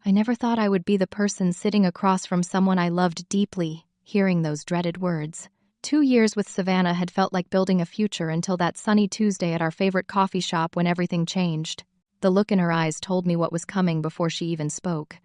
I never thought I would be the person sitting across from someone I loved deeply, hearing those dreaded words. 2 years with Savannah had felt like building a future until that sunny Tuesday at our favorite coffee shop when everything changed. The look in her eyes told me what was coming before she even spoke.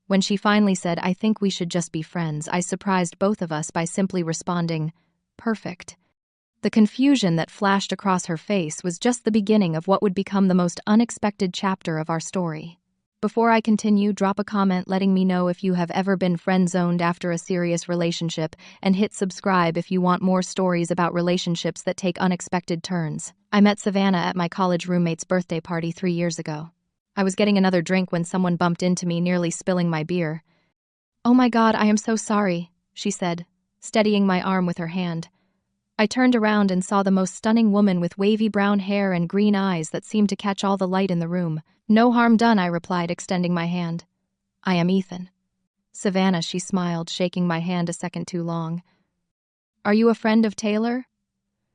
When she finally said, "I think we should just be friends," I surprised both of us by simply responding, "Perfect." The confusion that flashed across her face was just the beginning of what would become the most unexpected chapter of our story. Before I continue, drop a comment letting me know if you have ever been friend-zoned after a serious relationship, and hit subscribe if you want more stories about relationships that take unexpected turns. I met Savannah at my college roommate's birthday party 3 years ago. I was getting another drink when someone bumped into me, nearly spilling my beer. "Oh my God, I am so sorry," she said, steadying my arm with her hand. I turned around and saw the most stunning woman with wavy brown hair and green eyes that seemed to catch all the light in the room. "No harm done," I replied, extending my hand. "I am Ethan." "Savannah," she smiled, shaking my hand a second too long. "Are you a friend of Taylor?"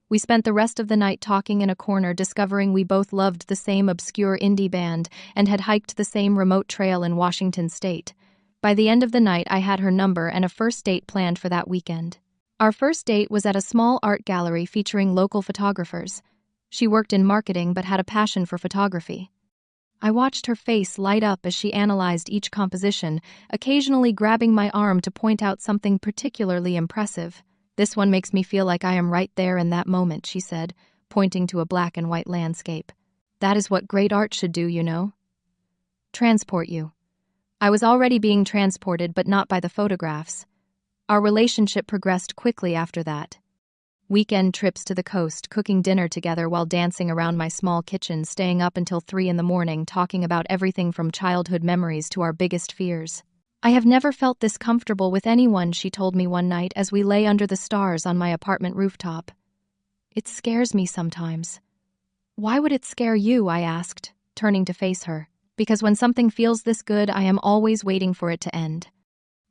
We spent the rest of the night talking in a corner, discovering we both loved the same obscure indie band and had hiked the same remote trail in Washington state. By the end of the night, I had her number and a first date planned for that weekend. Our first date was at a small art gallery featuring local photographers. She worked in marketing but had a passion for photography. I watched her face light up as she analyzed each composition, occasionally grabbing my arm to point out something particularly impressive. "This one makes me feel like I am right there in that moment," she said, pointing to a black and white landscape. "That is what great art should do, you know. Transport you." I was already being transported, but not by the photographs. Our relationship progressed quickly after that. Weekend trips to the coast, cooking dinner together while dancing around my small kitchen, staying up until 3 in the morning, talking about everything from childhood memories to our biggest fears. "I have never felt this comfortable with anyone," she told me one night as we lay under the stars on my apartment rooftop. "It scares me sometimes." "Why would it scare you?" I asked, turning to face her. "Because when something feels this good, I am always waiting for it to end."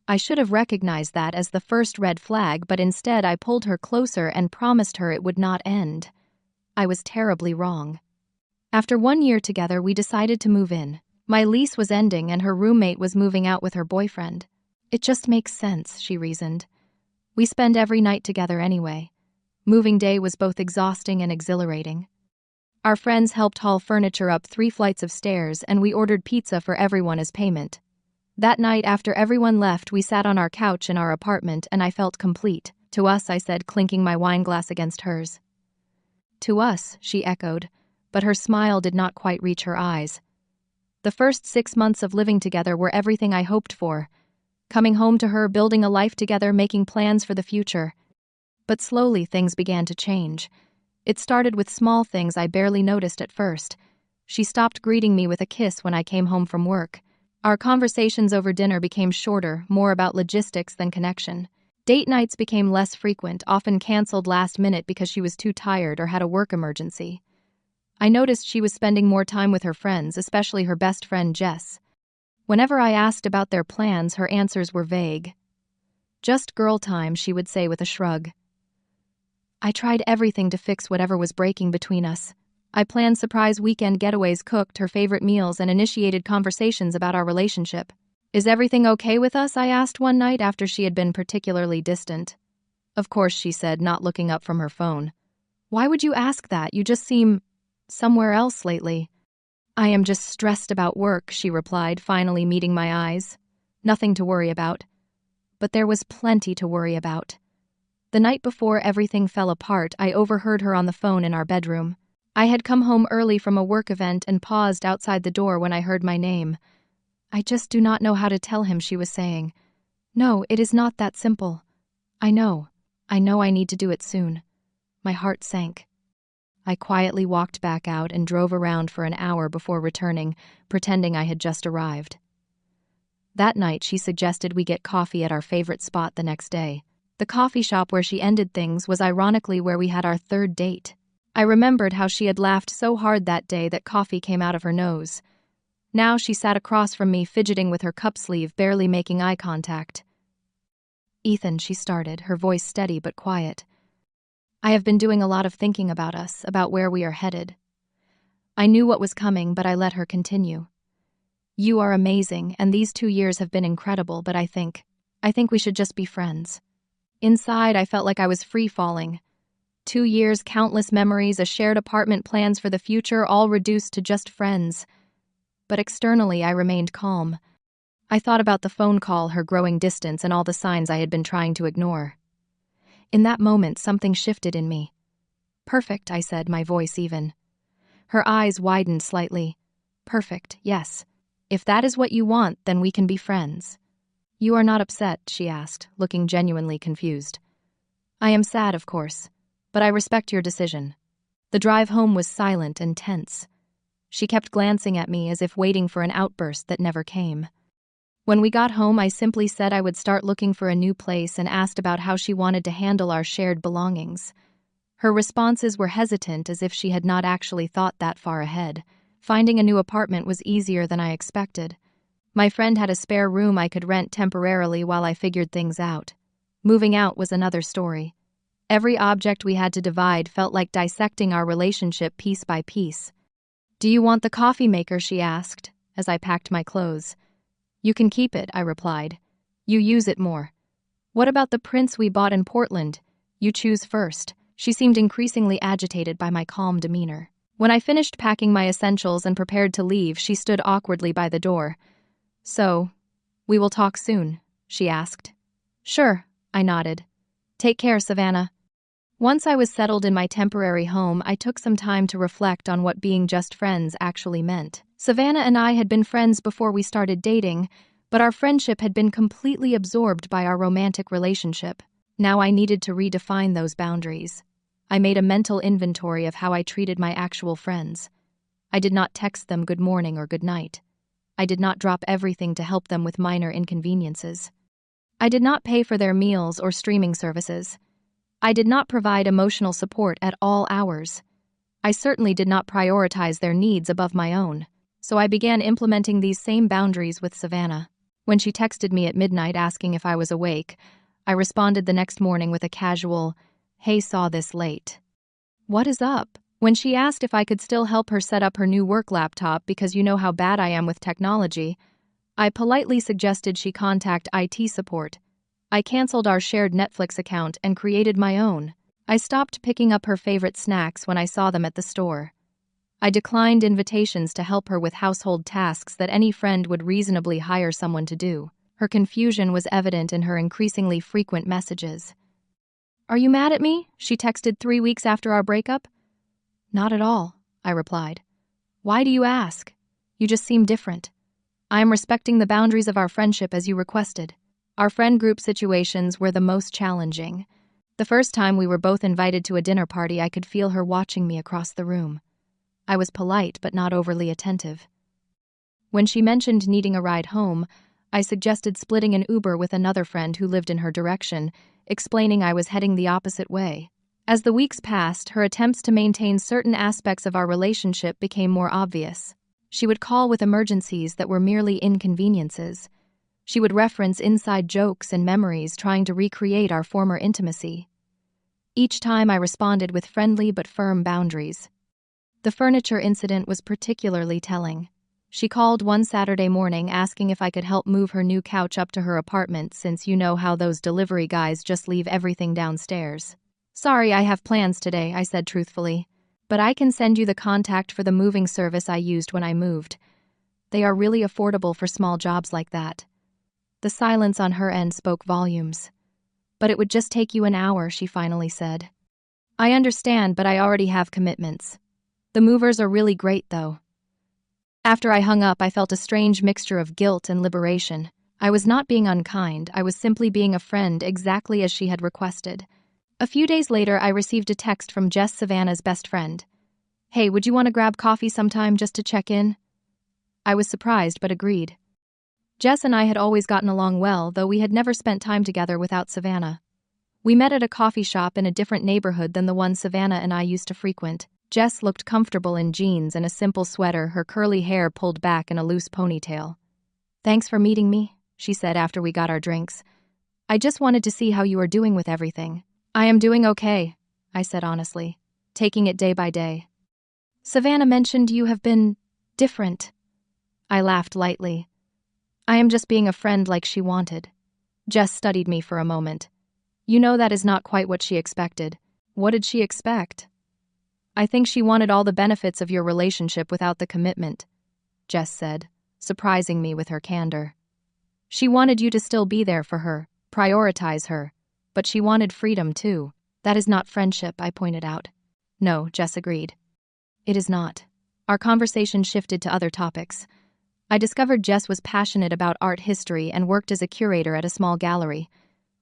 I should have recognized that as the first red flag, but instead I pulled her closer and promised her it would not end. I was terribly wrong. After 1 year together, we decided to move in. My lease was ending and her roommate was moving out with her boyfriend. "It just makes sense," she reasoned. "We spend every night together anyway." Moving day was both exhausting and exhilarating. Our friends helped haul furniture up 3 flights of stairs, and we ordered pizza for everyone as payment. That night, after everyone left, we sat on our couch in our apartment and I felt complete. "To us," I said, clinking my wine glass against hers. "To us," she echoed, but her smile did not quite reach her eyes. The first 6 months of living together were everything I hoped for. Coming home to her, building a life together, making plans for the future. But slowly things began to change. It started with small things I barely noticed at first. She stopped greeting me with a kiss when I came home from work. Our conversations over dinner became shorter, more about logistics than connection. Date nights became less frequent, often canceled last minute because she was too tired or had a work emergency. I noticed she was spending more time with her friends, especially her best friend Jess. Whenever I asked about their plans, her answers were vague. "Just girl time," she would say with a shrug. I tried everything to fix whatever was breaking between us. I planned surprise weekend getaways, cooked her favorite meals, and initiated conversations about our relationship. "Is everything okay with us?" I asked one night after she had been particularly distant. "Of course," she said, not looking up from her phone. "Why would you ask that? You just seem somewhere else lately." "I am just stressed about work," she replied, finally meeting my eyes. Nothing to worry about. But there was plenty to worry about. The night before everything fell apart, I overheard her on the phone in our bedroom. I had come home early from a work event and paused outside the door when I heard my name. "I just do not know how to tell him," she was saying. "No, it is not that simple. I know I need to do it soon." My heart sank. I quietly walked back out and drove around for an hour before returning, pretending I had just arrived. That night, she suggested we get coffee at our favorite spot the next day. The coffee shop where she ended things was ironically where we had our third date. I remembered how she had laughed so hard that day that coffee came out of her nose. Now she sat across from me, fidgeting with her cup sleeve, barely making eye contact. "Ethan," she started, her voice steady but quiet. "I have been doing a lot of thinking about us, about where we are headed." I knew what was coming, but I let her continue. You are amazing, and these 2 years have been incredible, but I think we should just be friends. Inside, I felt like I was free-falling. 2 years, countless memories, a shared apartment, plans for the future, all reduced to just friends. But externally, I remained calm. I thought about the phone call, her growing distance, and all the signs I had been trying to ignore. In that moment, something shifted in me. Perfect, I said, my voice even. Her eyes widened slightly. Perfect, yes. If that is what you want, then we can be friends. You are not upset, she asked, looking genuinely confused. I am sad, of course, but I respect your decision. The drive home was silent and tense. She kept glancing at me as if waiting for an outburst that never came. When we got home, I simply said I would start looking for a new place and asked about how she wanted to handle our shared belongings. Her responses were hesitant, as if she had not actually thought that far ahead. Finding a new apartment was easier than I expected. My friend had a spare room I could rent temporarily while I figured things out. Moving out was another story. Every object we had to divide felt like dissecting our relationship piece by piece. Do you want the coffee maker, she asked, as I packed my clothes. You can keep it, I replied. You use it more. What about the prints we bought in Portland? You choose first. She seemed increasingly agitated by my calm demeanor. When I finished packing my essentials and prepared to leave, she stood awkwardly by the door. So, we will talk soon, she asked. Sure, I nodded. Take care, Savannah. Once I was settled in my temporary home, I took some time to reflect on what being just friends actually meant. Savannah and I had been friends before we started dating, but our friendship had been completely absorbed by our romantic relationship. Now I needed to redefine those boundaries. I made a mental inventory of how I treated my actual friends. I did not text them good morning or good night. I did not drop everything to help them with minor inconveniences. I did not pay for their meals or streaming services. I did not provide emotional support at all hours. I certainly did not prioritize their needs above my own. So I began implementing these same boundaries with Savannah. When she texted me at midnight asking if I was awake, I responded the next morning with a casual, "Hey, saw this late. What is up?" When she asked if I could still help her set up her new work laptop because you know how bad I am with technology, I politely suggested she contact IT support. I canceled our shared Netflix account and created my own. I stopped picking up her favorite snacks when I saw them at the store. I declined invitations to help her with household tasks that any friend would reasonably hire someone to do. Her confusion was evident in her increasingly frequent messages. Are you mad at me? She texted 3 weeks after our breakup. Not at all, I replied. Why do you ask? You just seem different. I am respecting the boundaries of our friendship as you requested. Our friend group situations were the most challenging. The first time we were both invited to a dinner party, I could feel her watching me across the room. I was polite but not overly attentive. When she mentioned needing a ride home, I suggested splitting an Uber with another friend who lived in her direction, explaining I was heading the opposite way. As the weeks passed, her attempts to maintain certain aspects of our relationship became more obvious. She would call with emergencies that were merely inconveniences. She would reference inside jokes and memories, trying to recreate our former intimacy. Each time I responded with friendly but firm boundaries. The furniture incident was particularly telling. She called one Saturday morning asking if I could help move her new couch up to her apartment, since you know how those delivery guys just leave everything downstairs. Sorry, I have plans today, I said truthfully. But I can send you the contact for the moving service I used when I moved. They are really affordable for small jobs like that. The silence on her end spoke volumes. But it would just take you an hour, she finally said. I understand, but I already have commitments. The movers are really great, though. After I hung up, I felt a strange mixture of guilt and liberation. I was not being unkind, I was simply being a friend, exactly as she had requested. A few days later, I received a text from Jess, Savannah's best friend. Hey, would you want to grab coffee sometime just to check in? I was surprised, but agreed. Jess and I had always gotten along well, though we had never spent time together without Savannah. We met at a coffee shop in a different neighborhood than the one Savannah and I used to frequent. Jess looked comfortable in jeans and a simple sweater, her curly hair pulled back in a loose ponytail. Thanks for meeting me, she said after we got our drinks. I just wanted to see how you are doing with everything. I am doing okay, I said honestly, taking it day by day. Savannah mentioned you have been different. I laughed lightly. I am just being a friend like she wanted. Jess studied me for a moment. You know that is not quite what she expected. What did she expect? I think she wanted all the benefits of your relationship without the commitment, Jess said, surprising me with her candor. She wanted you to still be there for her, prioritize her, but she wanted freedom too. That is not friendship, I pointed out. No, Jess agreed. It is not. Our conversation shifted to other topics. I discovered Jess was passionate about art history and worked as a curator at a small gallery.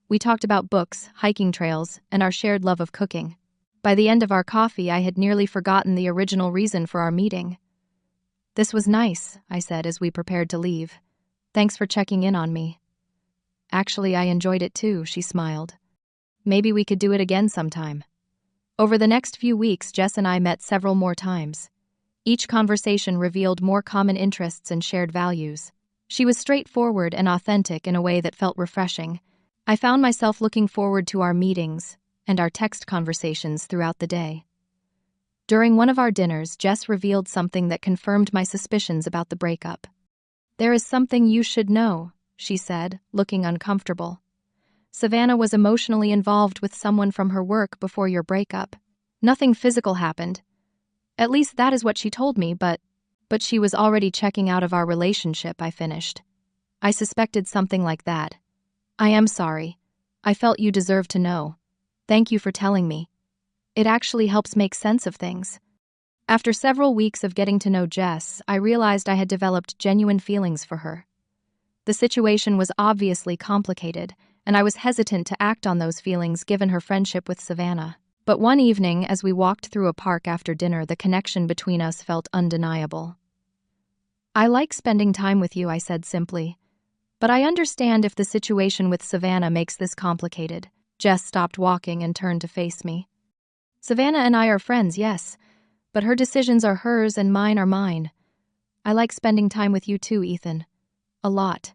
We talked about books, hiking trails, and our shared love of cooking. By the end of our coffee, I had nearly forgotten the original reason for our meeting. This was nice, I said as we prepared to leave. Thanks for checking in on me. Actually, I enjoyed it too, she smiled. Maybe we could do it again sometime. Over the next few weeks, Jess and I met several more times. Each conversation revealed more common interests and shared values. She was straightforward and authentic in a way that felt refreshing. I found myself looking forward to our meetings and our text conversations throughout the day. During one of our dinners, Jess revealed something that confirmed my suspicions about the breakup. There is something you should know, she said, looking uncomfortable. Savannah was emotionally involved with someone from her work before your breakup. Nothing physical happened. At least that is what she told me, but she was already checking out of our relationship, I finished. I suspected something like that. I am sorry. I felt you deserved to know. Thank you for telling me. It actually helps make sense of things. After several weeks of getting to know Jess, I realized I had developed genuine feelings for her. The situation was obviously complicated, and I was hesitant to act on those feelings given her friendship with Savannah. But one evening, as we walked through a park after dinner, the connection between us felt undeniable. I like spending time with you, I said simply. But I understand if the situation with Savannah makes this complicated. Jess stopped walking and turned to face me. Savannah and I are friends, yes, but her decisions are hers and mine are mine. I like spending time with you too, Ethan. A lot.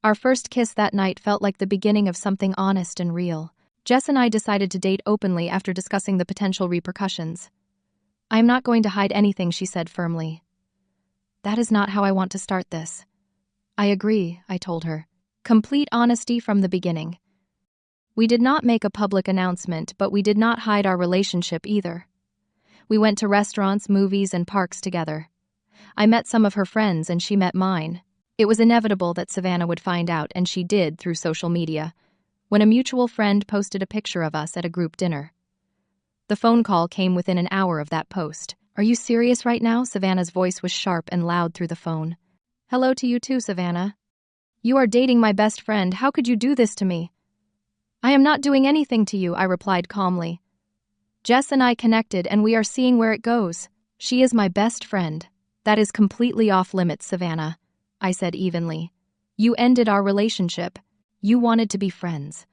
Our first kiss that night felt like the beginning of something honest and real. Jess and I decided to date openly after discussing the potential repercussions. I am not going to hide anything, she said firmly. That is not how I want to start this. I agree, I told her. Complete honesty from the beginning. We did not make a public announcement, but we did not hide our relationship either. We went to restaurants, movies, and parks together. I met some of her friends and she met mine. It was inevitable that Savannah would find out, and she did through social media, when a mutual friend posted a picture of us at a group dinner. The phone call came within an hour of that post. Are you serious right now? Savannah's voice was sharp and loud through the phone. Hello to you too, Savannah. You are dating my best friend. How could you do this to me? I am not doing anything to you, I replied calmly. Jess and I connected and we are seeing where it goes. She is my best friend. That is completely off limits, Savannah, I said evenly. You ended our relationship. You wanted to be friends.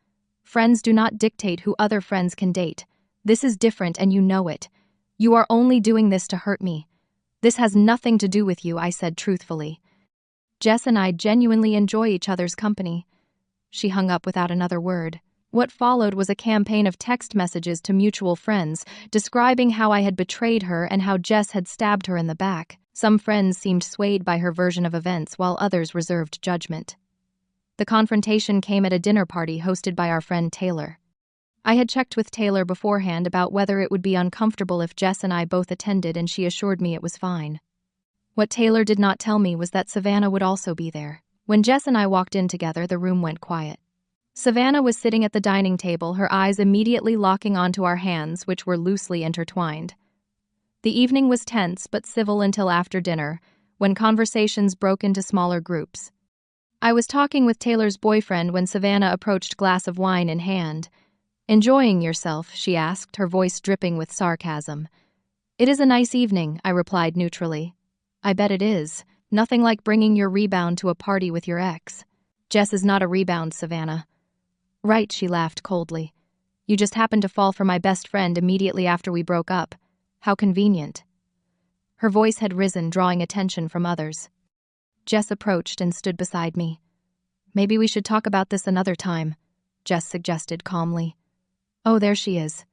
Friends do not dictate who other friends can date. This is different and you know it. You are only doing this to hurt me. This has nothing to do with you, I said truthfully. Jess and I genuinely enjoy each other's company. She hung up without another word. What followed was a campaign of text messages to mutual friends, describing how I had betrayed her and how Jess had stabbed her in the back. Some friends seemed swayed by her version of events, while others reserved judgment. The confrontation came at a dinner party hosted by our friend Taylor. I had checked with Taylor beforehand about whether it would be uncomfortable if Jess and I both attended, and she assured me it was fine. What Taylor did not tell me was that Savannah would also be there. When Jess and I walked in together, the room went quiet. Savannah was sitting at the dining table, her eyes immediately locking onto our hands, which were loosely intertwined. The evening was tense but civil until after dinner, when conversations broke into smaller groups. I was talking with Taylor's boyfriend when Savannah approached, glass of wine in hand. Enjoying yourself, she asked, her voice dripping with sarcasm. It is a nice evening, I replied neutrally. I bet it is. Nothing like bringing your rebound to a party with your ex. Jess is not a rebound, Savannah. Right, she laughed coldly. You just happened to fall for my best friend immediately after we broke up. How convenient. Her voice had risen, drawing attention from others. Jess approached and stood beside me. Maybe we should talk about this another time, Jess suggested calmly. Oh, there she is.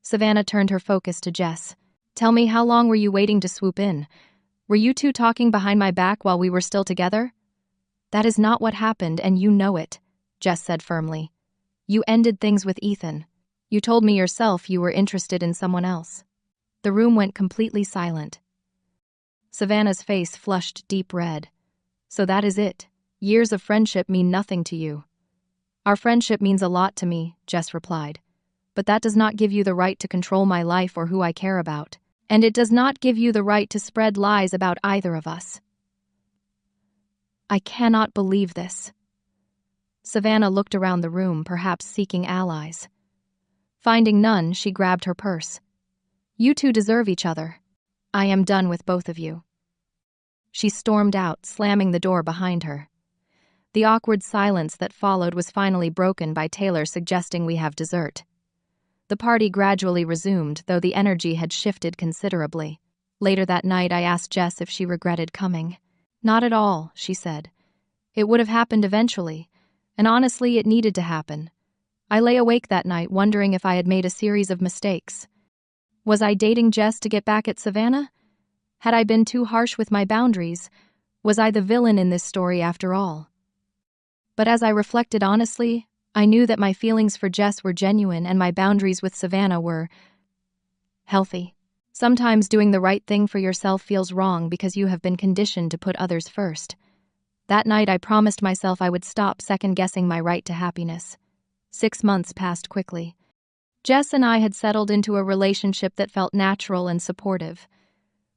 Savannah turned her focus to Jess. Tell me, how long were you waiting to swoop in? Were you two talking behind my back while we were still together? That is not what happened, and you know it, Jess said firmly. You ended things with Ethan. You told me yourself you were interested in someone else. The room went completely silent. Savannah's face flushed deep red. So that is it. Years of friendship mean nothing to you. Our friendship means a lot to me, Jess replied. But that does not give you the right to control my life or who I care about. And it does not give you the right to spread lies about either of us. I cannot believe this. Savannah looked around the room, perhaps seeking allies. Finding none, she grabbed her purse. You two deserve each other. I am done with both of you. She stormed out, slamming the door behind her. The awkward silence that followed was finally broken by Taylor suggesting we have dessert. The party gradually resumed, though the energy had shifted considerably. Later that night, I asked Jess if she regretted coming. Not at all, she said. It would have happened eventually, and honestly, it needed to happen. I lay awake that night wondering if I had made a series of mistakes. Was I dating Jess to get back at Savannah? Had I been too harsh with my boundaries? Was I the villain in this story after all? But as I reflected honestly, I knew that my feelings for Jess were genuine and my boundaries with Savannah were healthy. Sometimes doing the right thing for yourself feels wrong because you have been conditioned to put others first. That night I promised myself I would stop second-guessing my right to happiness. 6 months passed quickly. Jess and I had settled into a relationship that felt natural and supportive.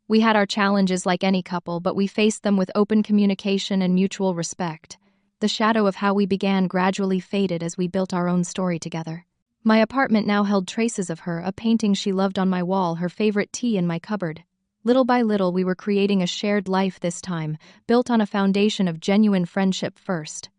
We had our challenges like any couple, but we faced them with open communication and mutual respect. The shadow of how we began gradually faded as we built our own story together. My apartment now held traces of her, a painting she loved on my wall, her favorite tea in my cupboard. Little by little, we were creating a shared life this time, built on a foundation of genuine friendship first.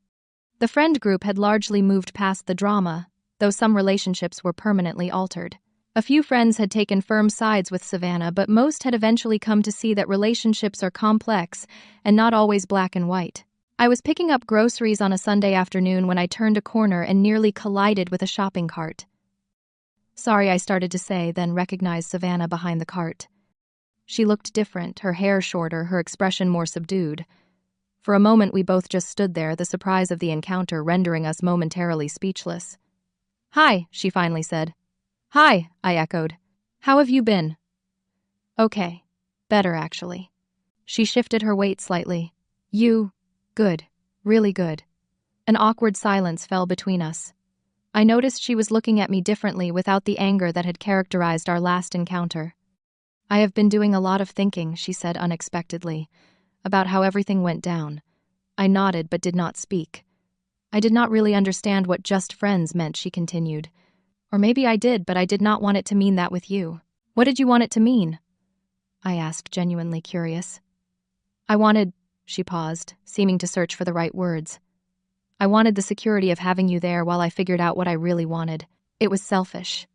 The friend group had largely moved past the drama, though some relationships were permanently altered. A few friends had taken firm sides with Savannah, but most had eventually come to see that relationships are complex and not always black and white. I was picking up groceries on a Sunday afternoon when I turned a corner and nearly collided with a shopping cart. Sorry, I started to say, then recognized Savannah behind the cart. She looked different, her hair shorter, her expression more subdued. For a moment we both just stood there, the surprise of the encounter rendering us momentarily speechless. Hi, she finally said. Hi, I echoed. How have you been? Okay. Better, actually. She shifted her weight slightly. You? Good. Really good. An awkward silence fell between us. I noticed she was looking at me differently without the anger that had characterized our last encounter. I have been doing a lot of thinking, she said unexpectedly, about how everything went down. I nodded but did not speak. I did not really understand what just friends meant, she continued. Or maybe I did, but I did not want it to mean that with you. What did you want it to mean? I asked, genuinely curious. I wanted, she paused, seeming to search for the right words. I wanted the security of having you there while I figured out what I really wanted. It was selfish.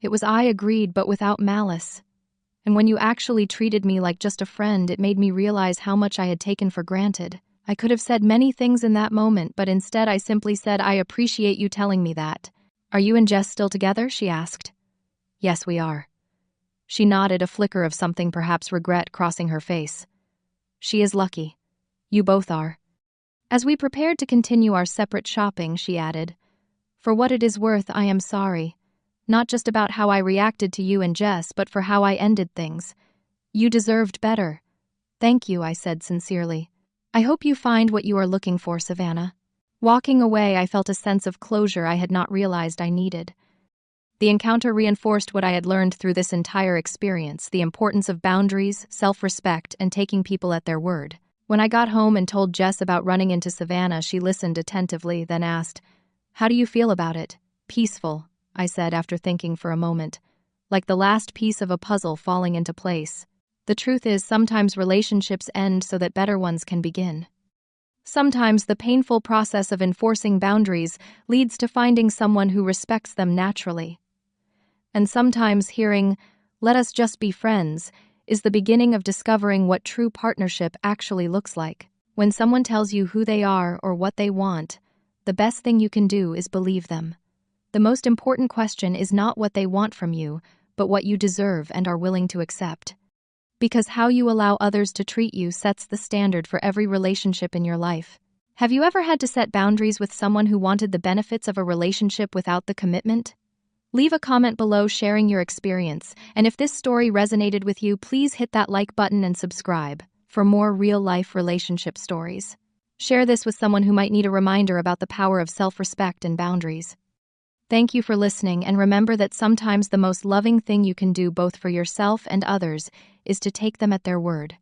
It was I agreed, but without malice. And when you actually treated me like just a friend, it made me realize how much I had taken for granted. I could have said many things in that moment, but instead I simply said, I appreciate you telling me that. Are you and Jess still together? She asked. Yes, we are. She nodded, a flicker of something, perhaps regret, crossing her face. She is lucky. You both are. As we prepared to continue our separate shopping, she added, For what it is worth, I am sorry. Not just about how I reacted to you and Jess, but for how I ended things. You deserved better. Thank you, I said sincerely. I hope you find what you are looking for, Savannah. Walking away, I felt a sense of closure I had not realized I needed. The encounter reinforced what I had learned through this entire experience, the importance of boundaries, self-respect, and taking people at their word. When I got home and told Jess about running into Savannah, she listened attentively, then asked, How do you feel about it? Peaceful, I said after thinking for a moment, like the last piece of a puzzle falling into place. The truth is, sometimes relationships end so that better ones can begin. Sometimes the painful process of enforcing boundaries leads to finding someone who respects them naturally. And sometimes hearing, "Let us just be friends," is the beginning of discovering what true partnership actually looks like. When someone tells you who they are or what they want, the best thing you can do is believe them. The most important question is not what they want from you, but what you deserve and are willing to accept. Because how you allow others to treat you sets the standard for every relationship in your life. Have you ever had to set boundaries with someone who wanted the benefits of a relationship without the commitment? Leave a comment below sharing your experience, and if this story resonated with you, please hit that like button and subscribe for more real-life relationship stories. Share this with someone who might need a reminder about the power of self-respect and boundaries. Thank you for listening, and remember that sometimes the most loving thing you can do both for yourself and others is to take them at their word.